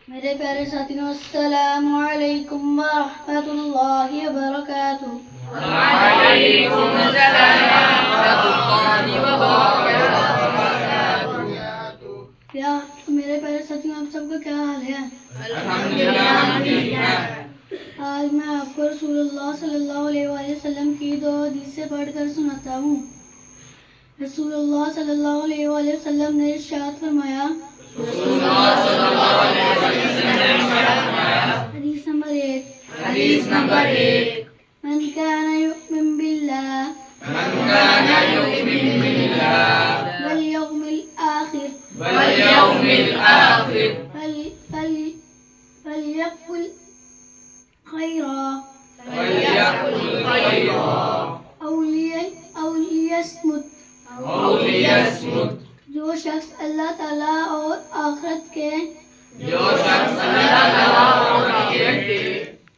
میرے پیارے ساتھیوں، السلام علیکم ورحمۃ اللہ وبرکاتہ۔ وعلیکم السلام ورحمۃ اللہ وبرکاتہ۔ کیا میرے پیارے ساتھیوں، آپ سب کا کیا حال ہے؟ الحمدللہ۔ آج میں آپ کو رسول اللہ صلی اللہ علیہ وآلہ وسلم کی دو حدیثیں پڑھ کر سناتا ہوں۔ رسول اللہ صلی اللہ علیہ وآلہ وسلم نے ارشاد فرمایا، حدیث نمبر 1، من كان يؤمن بالله واليوم الآخر فليقل خيرا أو ليصمت۔ جو شخص اللہ تعالیٰ اور آخرت کے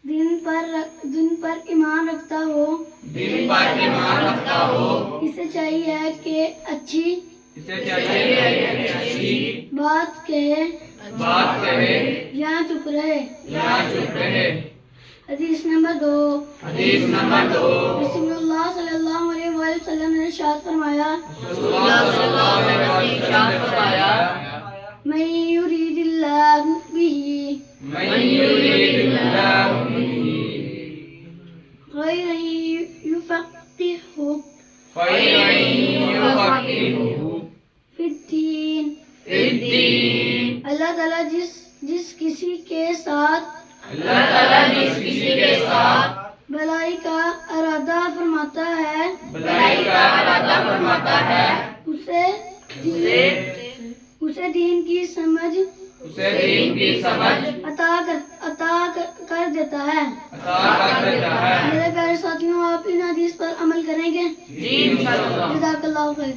دن پر ایمان رکھتا ہو، اسے چاہیے کہ اچھی بات کہے یا چپ رہے۔ حدیث نمبر 2، رسول اللہ صلی اللہ علیہ وآلہ وسلم نے ارشاد فرمایا، من یرید اللہ بہ خیرا یفقہہ فی الدین۔ اللہ تعالیٰ جس کسی کے ساتھ بھلائی کا ارادہ فرماتا ہے، اسے دین کی سمجھ عطا کر دیتا ہے۔ میرے پیارے ساتھیوں، آپ ان حدیث پر عمل کریں گے؟ جزاک اللہ خیر۔